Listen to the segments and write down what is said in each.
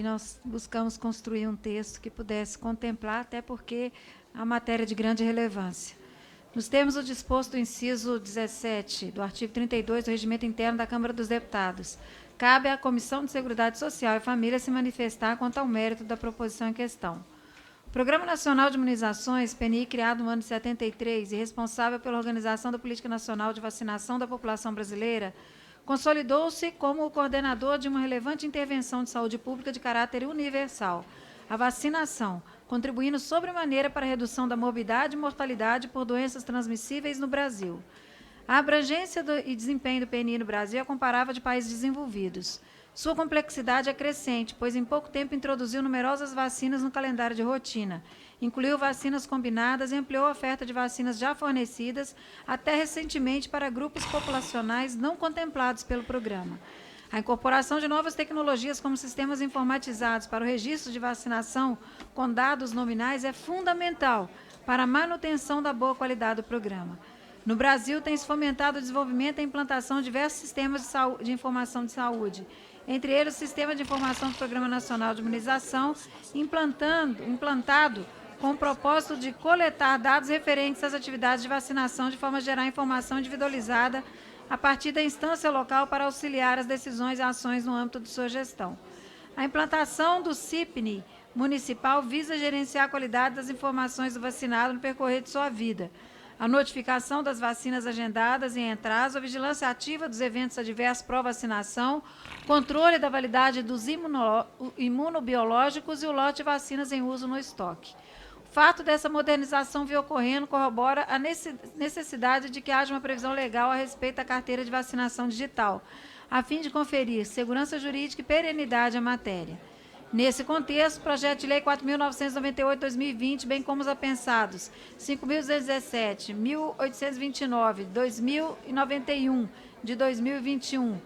nós buscamos construir um texto que pudesse contemplar, até porque a matéria de grande relevância. Nos termos do disposto do inciso 17 do artigo 32 do Regimento Interno da Câmara dos Deputados, cabe à Comissão de Seguridade Social e Família se manifestar quanto ao mérito da proposição em questão. O Programa Nacional de Imunizações, PNI, criado no ano de 73 e responsável pela organização da Política Nacional de Vacinação da População Brasileira, consolidou-se como o coordenador de uma relevante intervenção de saúde pública de caráter universal, a vacinação, contribuindo sobremaneira para a redução da morbidade e mortalidade por doenças transmissíveis no Brasil. A abrangência e desempenho do PNI no Brasil é comparável de países desenvolvidos. Sua complexidade é crescente, pois em pouco tempo introduziu numerosas vacinas no calendário de rotina, incluiu vacinas combinadas e ampliou a oferta de vacinas já fornecidas, até recentemente para grupos populacionais não contemplados pelo programa. A incorporação de novas tecnologias como sistemas informatizados para o registro de vacinação com dados nominais é fundamental para a manutenção da boa qualidade do programa. No Brasil, tem-se fomentado o desenvolvimento e a implantação de diversos sistemas de informação de saúde, entre eles o Sistema de Informação do Programa Nacional de Imunização, implantado com o propósito de coletar dados referentes às atividades de vacinação, de forma a gerar informação individualizada a partir da instância local para auxiliar as decisões e ações no âmbito de sua gestão. A implantação do CIPNI municipal visa gerenciar a qualidade das informações do vacinado no percorrer de sua vida, a notificação das vacinas agendadas em atraso, a vigilância ativa dos eventos adversos pró-vacinação, controle da validade dos imunobiológicos e o lote de vacinas em uso no estoque. O fato dessa modernização vir ocorrendo corrobora a necessidade de que haja uma previsão legal a respeito da carteira de vacinação digital, a fim de conferir segurança jurídica e perenidade à matéria. Nesse contexto, o projeto de lei 4.998/2020, bem como os apensados 5.217, 1.829, 2.091 de 2021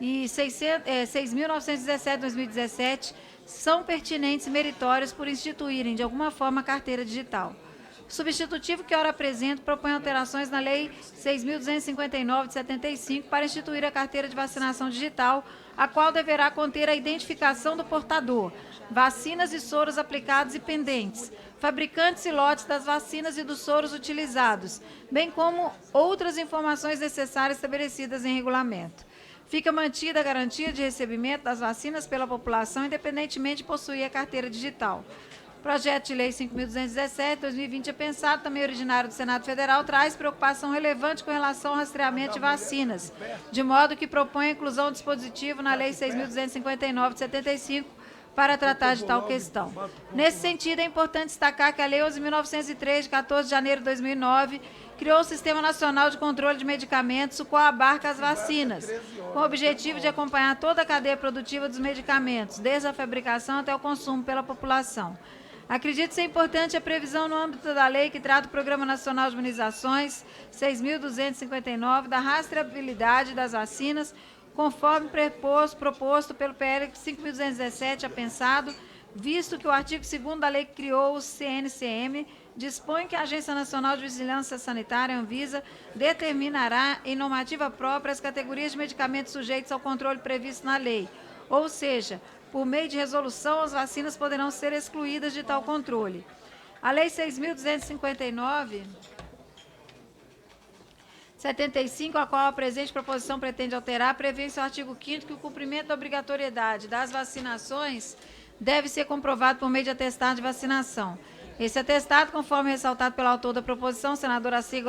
e 6.917/2017, são pertinentes e meritórios por instituírem, de alguma forma, a carteira digital. O substitutivo que ora apresento propõe alterações na Lei 6.259 de 75 para instituir a carteira de vacinação digital, a qual deverá conter a identificação do portador, vacinas e soros aplicados e pendentes, fabricantes e lotes das vacinas e dos soros utilizados, bem como outras informações necessárias estabelecidas em regulamento. Fica mantida a garantia de recebimento das vacinas pela população, independentemente de possuir a carteira digital. O projeto de lei 5.217/2020 pensado, também originário do Senado Federal, traz preocupação relevante com relação ao rastreamento de vacinas, de modo que propõe a inclusão do dispositivo na Lei 6.259 de 75 para tratar de tal questão. Nesse sentido, é importante destacar que a Lei 11.903, de 14 de janeiro de 2009, criou o Sistema Nacional de Controle de Medicamentos, o qual abarca as vacinas, com o objetivo de acompanhar toda a cadeia produtiva dos medicamentos, desde a fabricação até o consumo pela população. Acredito ser importante a previsão no âmbito da lei que trata o Programa Nacional de Imunizações 6.259 da rastreabilidade das vacinas, conforme proposto pelo PL 5.217 apensado, visto que o artigo 2º da lei que criou o CNCM dispõe que a Agência Nacional de Vigilância Sanitária, Anvisa, determinará em normativa própria as categorias de medicamentos sujeitos ao controle previsto na lei, ou seja, por meio de resolução, as vacinas poderão ser excluídas de tal controle. A Lei 6.259, 75, a qual a presente proposição pretende alterar, prevê em seu artigo 5º que o cumprimento da obrigatoriedade das vacinações deve ser comprovado por meio de atestado de vacinação. Esse atestado, conforme ressaltado pelo autor da proposição, senador Assi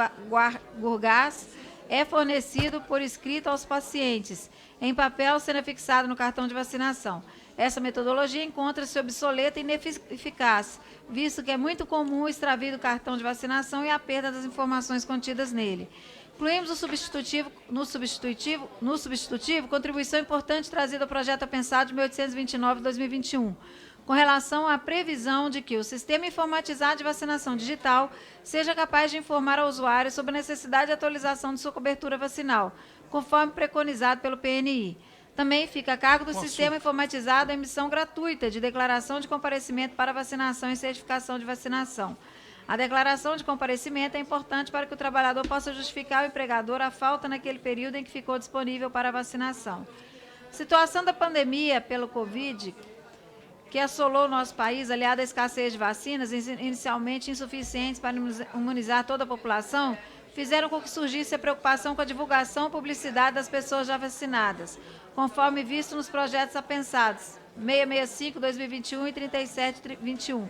Gurgás, é fornecido por escrito aos pacientes, em papel sendo fixado no cartão de vacinação. Essa metodologia encontra-se obsoleta e ineficaz, visto que é muito comum o extravio do cartão de vacinação e a perda das informações contidas nele. Incluímos no substitutivo, contribuição importante trazida ao projeto apensado de 1829 de 2021, com relação à previsão de que o sistema informatizado de vacinação digital seja capaz de informar ao usuário sobre a necessidade de atualização de sua cobertura vacinal, conforme preconizado pelo PNI. Também fica a cargo do sistema informatizado a emissão gratuita de declaração de comparecimento para vacinação e certificação de vacinação. A declaração de comparecimento é importante para que o trabalhador possa justificar ao empregador a falta naquele período em que ficou disponível para a vacinação. Situação da pandemia pelo Covid que assolou o nosso país, aliada à escassez de vacinas, inicialmente insuficientes para imunizar toda a população, fizeram com que surgisse a preocupação com a divulgação e publicidade das pessoas já vacinadas, conforme visto nos projetos apensados 665, 2021 e 3721.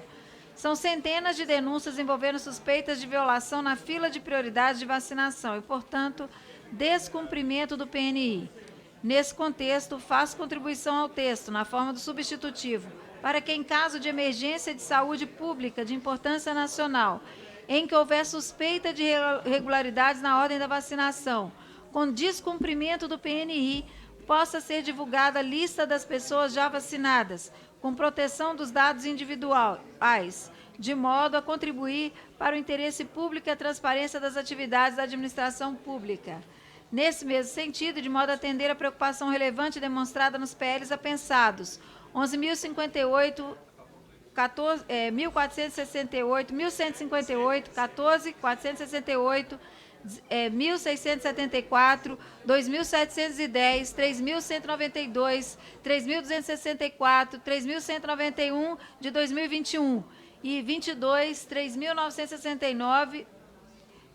São centenas de denúncias envolvendo suspeitas de violação na fila de prioridade de vacinação e, portanto, descumprimento do PNI. Nesse contexto, faço contribuição ao texto, na forma do substitutivo, para que, em caso de emergência de saúde pública de importância nacional, em que houver suspeita de irregularidades na ordem da vacinação, com descumprimento do PNI, possa ser divulgada a lista das pessoas já vacinadas, com proteção dos dados individuais, de modo a contribuir para o interesse público e a transparência das atividades da administração pública. Nesse mesmo sentido, de modo a atender a preocupação relevante demonstrada nos PLs apensados 11.058, 1.468, 1.158, 14, 468, 1.674, 2.710, 3.192, 3.264, 3.191 de 2021 e 22, 3.969,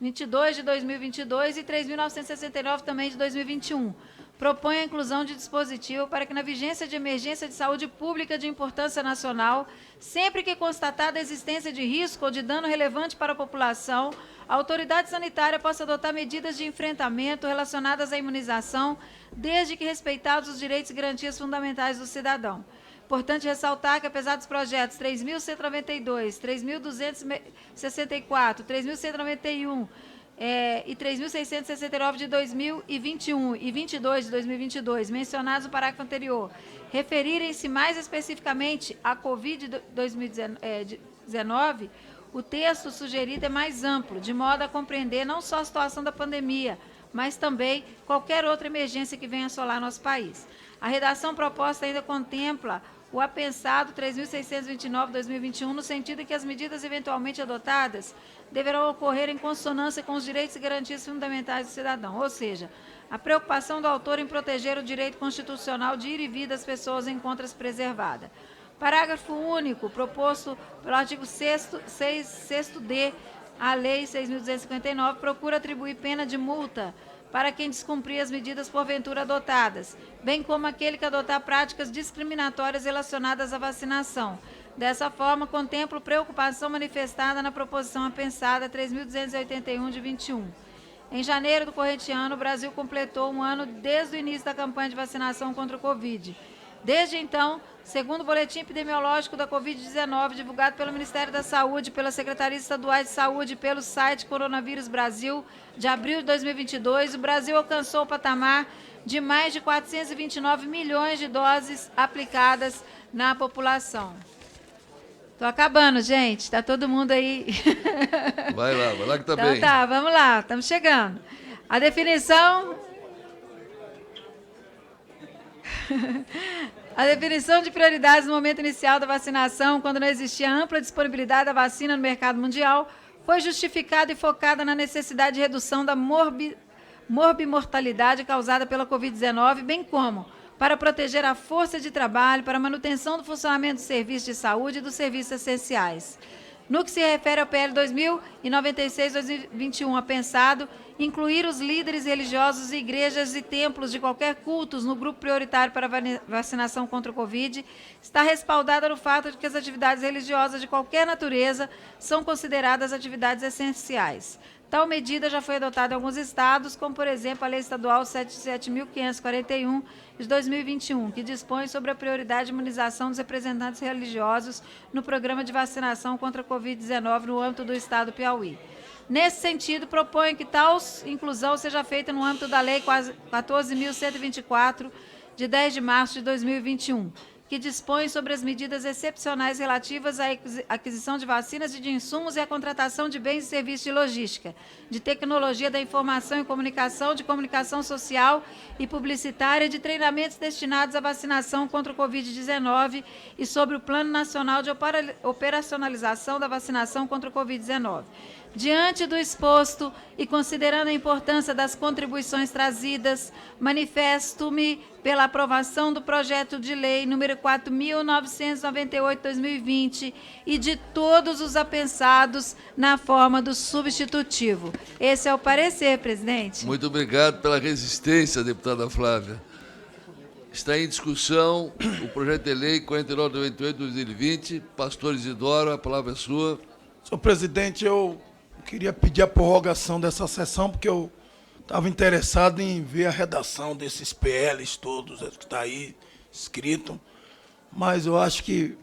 22 de 2022 e 3.969 também de 2021. Propõe a inclusão de dispositivo para que, na vigência de emergência de saúde pública de importância nacional, sempre que constatada a existência de risco ou de dano relevante para a população, a autoridade sanitária possa adotar medidas de enfrentamento relacionadas à imunização, desde que respeitados os direitos e garantias fundamentais do cidadão. Importante ressaltar que, apesar dos projetos 3.192, 3.264, 3.191 e 3.669 de 2021 e 22 de 2022, mencionados no parágrafo anterior, referirem-se mais especificamente à Covid-19, o texto sugerido é mais amplo, de modo a compreender não só a situação da pandemia, mas também qualquer outra emergência que venha assolar nosso país. A redação proposta ainda contempla o apensado 3.629/2021, no sentido de que as medidas eventualmente adotadas deverão ocorrer em consonância com os direitos e garantias fundamentais do cidadão, ou seja, a preocupação do autor em proteger o direito constitucional de ir e vir das pessoas encontra-se preservada. Parágrafo único, proposto pelo artigo 6º-D, a Lei 6.259, procura atribuir pena de multa para quem descumprir as medidas porventura adotadas, bem como aquele que adotar práticas discriminatórias relacionadas à vacinação. Dessa forma, contemplo preocupação manifestada na proposição apensada 3.281 de 21. Em janeiro do corrente ano, o Brasil completou um ano desde o início da campanha de vacinação contra o Covid. Desde então, segundo o boletim epidemiológico da Covid-19, divulgado pelo Ministério da Saúde, pelas Secretarias Estaduais de Saúde e pelo site Coronavírus Brasil, de abril de 2022, o Brasil alcançou o patamar de mais de 429 milhões de doses aplicadas na população. Estou acabando, gente. Está todo mundo aí. Vai lá que está então, bem. Tá, vamos lá, estamos chegando. A definição... A definição de prioridades no momento inicial da vacinação, quando não existia ampla disponibilidade da vacina no mercado mundial, foi justificada e focada na necessidade de redução da morbimortalidade causada pela Covid-19, bem como para proteger a força de trabalho, para a manutenção do funcionamento dos serviços de saúde e dos serviços essenciais. No que se refere ao PL 2096-2021, apensado, incluir os líderes religiosos, igrejas e templos de qualquer culto no grupo prioritário para a vacinação contra o Covid, está respaldada no fato de que as atividades religiosas de qualquer natureza são consideradas atividades essenciais. Tal medida já foi adotada em alguns estados, como, por exemplo, a Lei Estadual 7.541, de 2021, que dispõe sobre a prioridade de imunização dos representantes religiosos no programa de vacinação contra a Covid-19 no âmbito do estado do Piauí. Nesse sentido, proponho que tal inclusão seja feita no âmbito da Lei 14.124, de 10 de março de 2021, que dispõe sobre as medidas excepcionais relativas à aquisição de vacinas e de insumos e à contratação de bens e serviços de logística, de tecnologia da informação e comunicação, de comunicação social e publicitária, de treinamentos destinados à vacinação contra o Covid-19 e sobre o Plano Nacional de Operacionalização da Vacinação contra o Covid-19. Diante do exposto e considerando a importância das contribuições trazidas, manifesto-me pela aprovação do projeto de lei número número 4.998/2020 e de todos os apensados na forma do substitutivo. Esse é o parecer, presidente. Muito obrigado pela resistência, deputada Flávia. Está em discussão o projeto de lei 4998/2020. Pastor Isidoro, a palavra é sua. Senhor presidente, eu queria pedir a prorrogação dessa sessão, porque eu estava interessado em ver a redação desses PLs todos, que está aí escrito, mas eu acho que